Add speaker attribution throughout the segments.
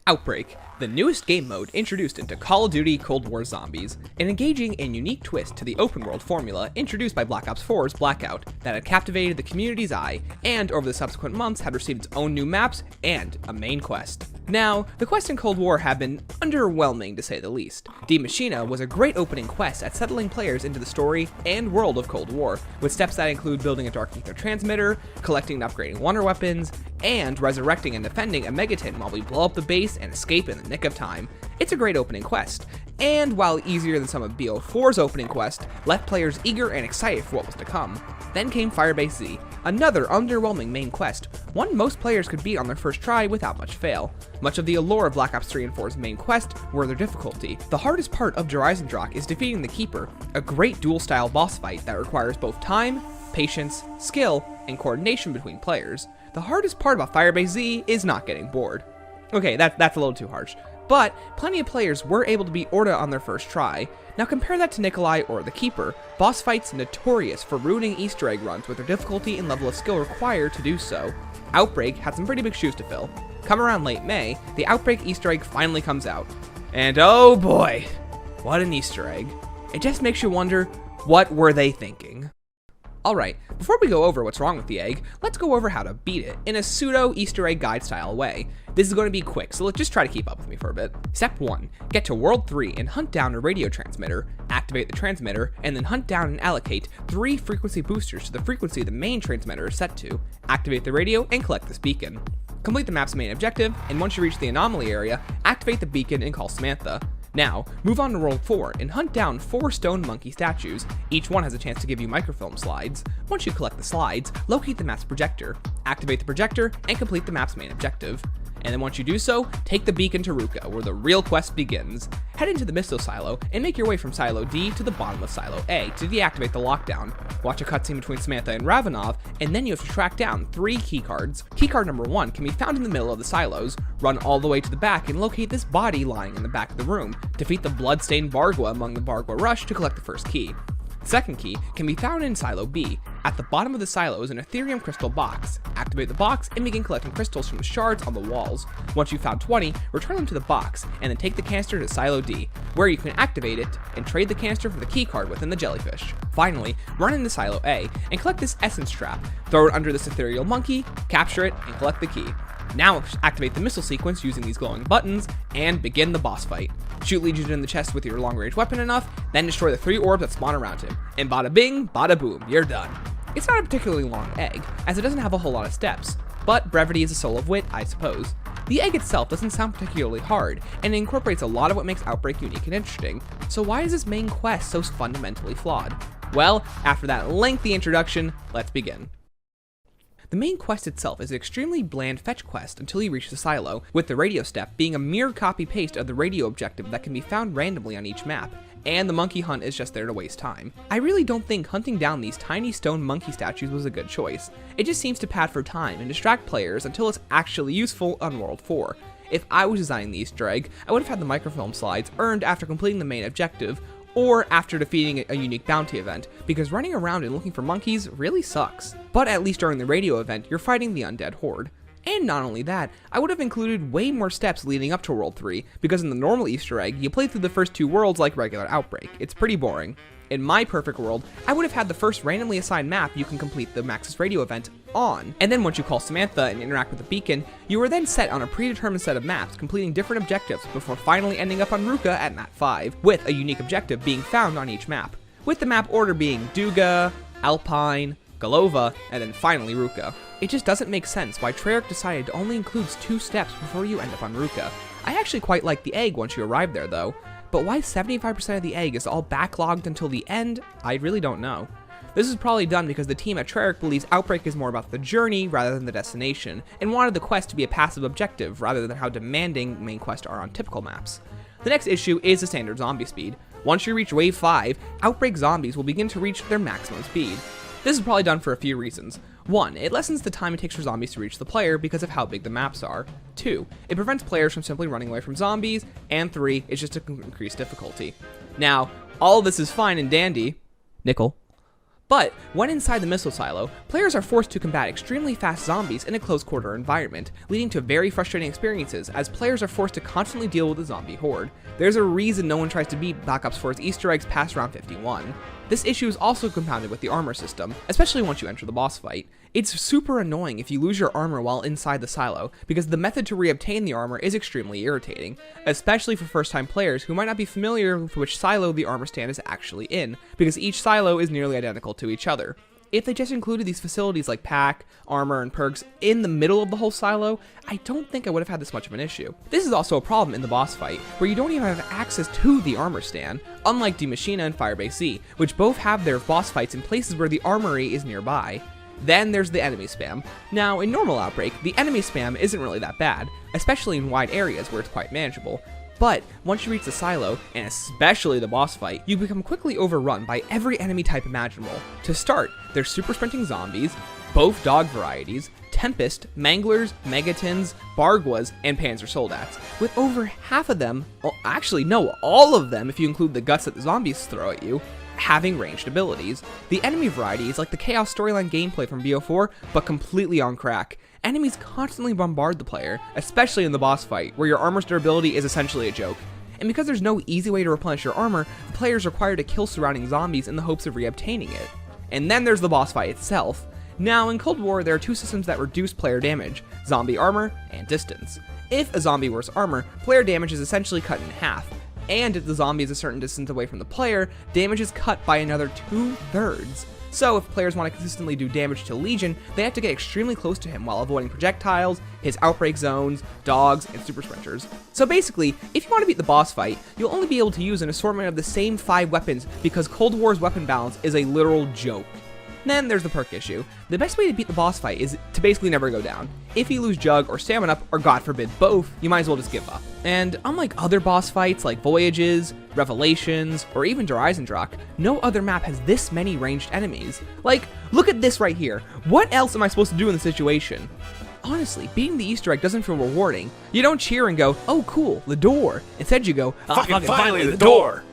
Speaker 1: Outbreak, the newest game mode introduced into Call of Duty Cold War Zombies, an engaging and unique twist to the open world formula introduced by Black Ops 4's Blackout that had captivated the community's eye and over the subsequent months had received its own new maps and a main quest. Now, the quests in Cold War have been underwhelming to say the least. Die Maschine was a great opening quest at settling players into the story and world of Cold War, with steps that include building a Dark Ether transmitter, collecting and upgrading wonder weapons, and resurrecting and defending a Megaton while we blow up the base and escape in the nick of time. It's a great opening quest, and while easier than some of BO4's opening quest, left players eager and excited for what was to come. Then came Firebase Z, another underwhelming main quest, one most players could beat on their first try without much fail. Much of the allure of Black Ops 3 and 4's main quest were their difficulty. The hardest part of Drak is defeating the Keeper, a great duel-style boss fight that requires both time, patience, skill, and coordination between players. The hardest part about Firebase Z is not getting bored. Okay, that's a little too harsh. But plenty of players were able to beat Orta on their first try. Now compare that to Nikolai or the Keeper, boss fights notorious for ruining Easter egg runs with their difficulty and level of skill required to do so. Outbreak had some pretty big shoes to fill. Come around late May, the Outbreak Easter egg finally comes out. And oh boy, what an Easter egg. It just makes you wonder, what were they thinking? Alright, before we go over what's wrong with the egg, let's go over how to beat it in a pseudo Easter egg guide style way. This is going to be quick, so let's just try to keep up with me for a bit. Step 1. Get to World 3 and hunt down a radio transmitter, activate the transmitter, and then hunt down and allocate 3 frequency boosters to the frequency the main transmitter is set to. Activate the radio and collect this beacon. Complete the map's main objective, and once you reach the anomaly area, activate the beacon and call Samantha. Now, move on to World 4 and hunt down 4 stone monkey statues. Each one has a chance to give you microfilm slides. Once you collect the slides, locate the map's projector, activate the projector, and complete the map's main objective. And then once you do so, take the beacon to Ruka, where the real quest begins. Head into the missile silo, and make your way from Silo D to the bottom of Silo A to deactivate the lockdown. Watch a cutscene between Samantha and Ravenov, and then you have to track down 3 keycards. Keycard number 1 can be found in the middle of the silos. Run all the way to the back and locate this body lying in the back of the room. Defeat the bloodstained Bargwa among the Bargwa Rush to collect the first key. The second key can be found in Silo B. At the bottom of the silo is an Ethereum crystal box. Activate the box and begin collecting crystals from the shards on the walls. Once you've found 20, return them to the box, and then take the canister to Silo D, where you can activate it and trade the canister for the keycard within the jellyfish. Finally, run into Silo A and collect this essence trap. Throw it under this ethereal monkey, capture it, and collect the key. Now activate the missile sequence using these glowing buttons, and begin the boss fight. Shoot Legion in the chest with your long-range weapon enough, then destroy the 3 orbs that spawn around him, and bada bing, bada boom, you're done. It's not a particularly long egg, as it doesn't have a whole lot of steps, but brevity is a soul of wit, I suppose. The egg itself doesn't sound particularly hard, and it incorporates a lot of what makes Outbreak unique and interesting, so why is this main quest so fundamentally flawed? Well, after that lengthy introduction, let's begin. The main quest itself is an extremely bland fetch quest until you reach the silo, with the radio step being a mere copy-paste of the radio objective that can be found randomly on each map, and the monkey hunt is just there to waste time. I really don't think hunting down these tiny stone monkey statues was a good choice. It just seems to pad for time and distract players until it's actually useful on World 4. If I was designing the Easter egg, I would have had the microfilm slides earned after completing the main objective, or after defeating a unique bounty event, because running around and looking for monkeys really sucks. But at least during the radio event, you're fighting the undead horde. And not only that, I would have included way more steps leading up to World 3, because in the normal Easter egg, you play through the first 2 worlds like regular Outbreak. It's pretty boring. In my perfect world, I would have had the first randomly assigned map you can complete the Maxis radio event on, and then once you call Samantha and interact with the beacon, you are then set on a predetermined set of maps, completing different objectives before finally ending up on Ruka at map 5, with a unique objective being found on each map, with the map order being Duga, Alpine, Galova, and then finally Ruka. It just doesn't make sense why Treyarch decided to only include 2 steps before you end up on Ruka. I actually quite like the egg once you arrive there though, but why 75% of the egg is all backlogged until the end, I really don't know. This is probably done because the team at Treyarch believes Outbreak is more about the journey rather than the destination, and wanted the quest to be a passive objective rather than how demanding main quests are on typical maps. The next issue is the standard zombie speed. Once you reach Wave 5, Outbreak zombies will begin to reach their maximum speed. This is probably done for a few reasons. 1, it lessens the time it takes for zombies to reach the player because of how big the maps are. 2, it prevents players from simply running away from zombies. And 3, it's just to increase difficulty. Now, all of this is fine and dandy, Nickel, But when inside the missile silo, players are forced to combat extremely fast zombies in a close quarter environment, leading to very frustrating experiences as players are forced to constantly deal with the zombie horde. There's a reason no one tries to beat Black Ops 4's Easter eggs past round 51. This issue is also compounded with the armor system, especially once you enter the boss fight. It's super annoying if you lose your armor while inside the silo, because the method to reobtain the armor is extremely irritating, especially for first-time players who might not be familiar with which silo the armor stand is actually in, because each silo is nearly identical to each other. If they just included these facilities like pack, armor, and perks in the middle of the whole silo, I don't think I would have had this much of an issue. This is also a problem in the boss fight, where you don't even have access to the armor stand, unlike Die Maschine and Firebase Z, which both have their boss fights in places where the armory is nearby. Then there's the enemy spam. Now, in normal Outbreak, the enemy spam isn't really that bad, especially in wide areas where it's quite manageable. But once you reach the silo, and especially the boss fight, you become quickly overrun by every enemy type imaginable. To start, there's super sprinting zombies, both dog varieties, Tempest, Manglers, Megatons, Barguas, and Panzer Soldats, with over half of them, well, actually no, all of them if you include the guts that the zombies throw at you, having ranged abilities. The enemy variety is like the Chaos storyline gameplay from BO4, but completely on crack. Enemies constantly bombard the player, especially in the boss fight, where your armor's durability is essentially a joke. And because there's no easy way to replenish your armor, the player is required to kill surrounding zombies in the hopes of reobtaining it. And then there's the boss fight itself. Now, in Cold War, there are two systems that reduce player damage: zombie armor and distance. If a zombie wears armor, player damage is essentially cut in half, and if the zombie is a certain distance away from the player, damage is cut by another 2/3. So if players want to consistently do damage to Legion, they have to get extremely close to him while avoiding projectiles, his outbreak zones, dogs, and super sprinters. So basically, if you want to beat the boss fight, you'll only be able to use an assortment of the same 5 weapons because Cold War's weapon balance is a literal joke. Then there's the perk issue. The best way to beat the boss fight is to basically never go down. If you lose Jug or Stamina Up, or god forbid both, you might as well just give up. And unlike other boss fights like Voyages, Revelations, or even Der Eisendrache, no other map has this many ranged enemies. Like, look at this right here. What else am I supposed to do in this situation? Honestly, beating the Easter egg doesn't feel rewarding. You don't cheer and go, oh cool, the door. Instead you go, fucking finally the door.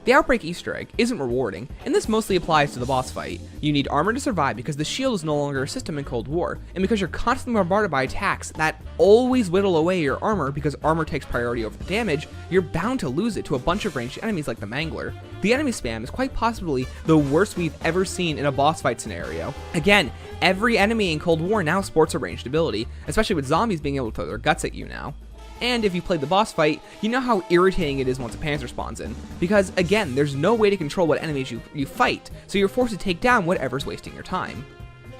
Speaker 1: The Outbreak Easter egg isn't rewarding, and this mostly applies to the boss fight. You need armor to survive because the shield is no longer a system in Cold War, and because you're constantly bombarded by attacks that always whittle away your armor because armor takes priority over the damage, you're bound to lose it to a bunch of ranged enemies like the Mangler. The enemy spam is quite possibly the worst we've ever seen in a boss fight scenario. Again, every enemy in Cold War now sports a ranged ability, especially with zombies being able to throw their guts at you now. And if you played the boss fight, you know how irritating it is once a panzer spawns in, because again, there's no way to control what enemies you fight, so you're forced to take down whatever's wasting your time.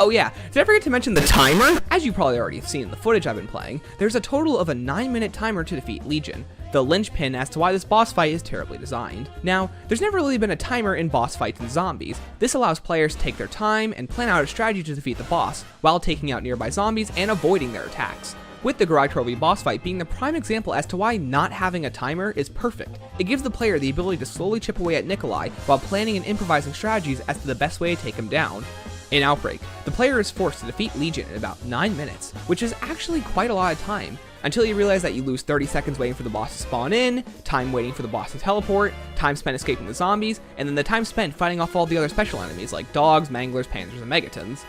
Speaker 1: Oh yeah, did I forget to mention the timer? As you probably already have seen in the footage I've been playing, there's a total of a 9-minute timer to defeat Legion, the linchpin as to why this boss fight is terribly designed. Now, there's never really been a timer in boss fights in zombies. This allows players to take their time and plan out a strategy to defeat the boss, while taking out nearby zombies and avoiding their attacks. With the Garage Trophy boss fight being the prime example as to why not having a timer is perfect. It gives the player the ability to slowly chip away at Nikolai while planning and improvising strategies as to the best way to take him down. In Outbreak, the player is forced to defeat Legion in about 9 minutes, which is actually quite a lot of time, until you realize that you lose 30 seconds waiting for the boss to spawn in, time waiting for the boss to teleport, time spent escaping the zombies, and then the time spent fighting off all the other special enemies like dogs, manglers, panzers, and megatons.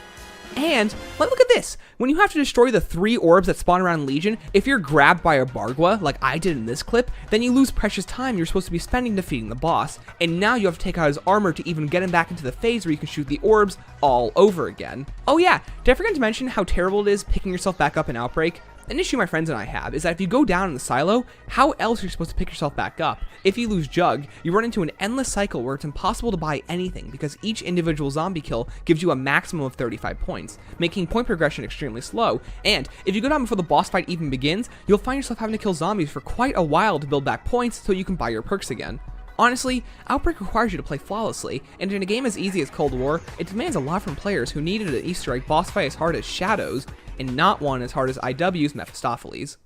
Speaker 1: And, look at this! When you have to destroy the 3 orbs that spawn around Legion, if you're grabbed by a Bargua, like I did in this clip, then you lose precious time you're supposed to be spending defeating the boss, and now you have to take out his armor to even get him back into the phase where you can shoot the orbs all over again. Oh yeah, did I forget to mention how terrible it is picking yourself back up in Outbreak? An issue my friends and I have is that if you go down in the silo, how else are you supposed to pick yourself back up? If you lose Jug, you run into an endless cycle where it's impossible to buy anything because each individual zombie kill gives you a maximum of 35 points, making point progression extremely slow, and if you go down before the boss fight even begins, you'll find yourself having to kill zombies for quite a while to build back points so you can buy your perks again. Honestly, Outbreak requires you to play flawlessly, and in a game as easy as Cold War, it demands a lot from players who needed an Easter egg boss fight as hard as Shadows, and not one as hard as IW's Mephistopheles.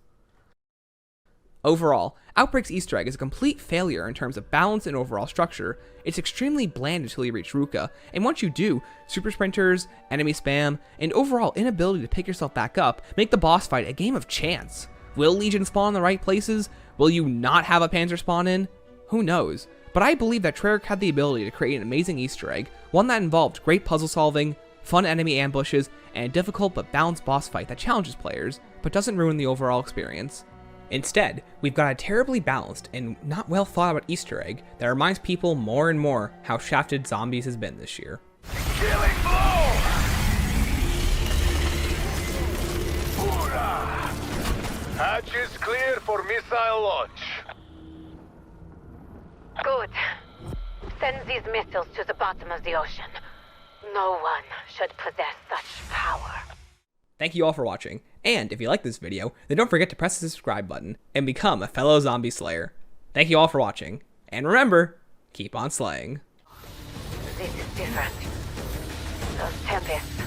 Speaker 1: Overall, Outbreak's Easter egg is a complete failure in terms of balance and overall structure. It's extremely bland until you reach Ruka, and once you do, super sprinters, enemy spam, and overall inability to pick yourself back up make the boss fight a game of chance. Will Legion spawn in the right places? Will you not have a Panzer spawn in? Who knows? But but I believe that Treyarch had the ability to create an amazing Easter egg, one that involved great puzzle solving, fun enemy ambushes, and a difficult but balanced boss fight that challenges players, but doesn't ruin the overall experience. Instead, we've got a terribly balanced and not well thought out Easter egg that reminds people more and more how shafted Zombies has been this year.
Speaker 2: Killing blow! Hoorah! Hatch is clear for missile launch.
Speaker 3: Good. Send these missiles to the bottom of the ocean. No one should possess such power.
Speaker 1: Thank you all for watching, and if you like this video, then don't forget to press the subscribe button and become a fellow zombie slayer. Thank you all for watching, and remember, keep on slaying.
Speaker 3: This is different. Those tempests.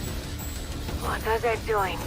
Speaker 3: What are they doing?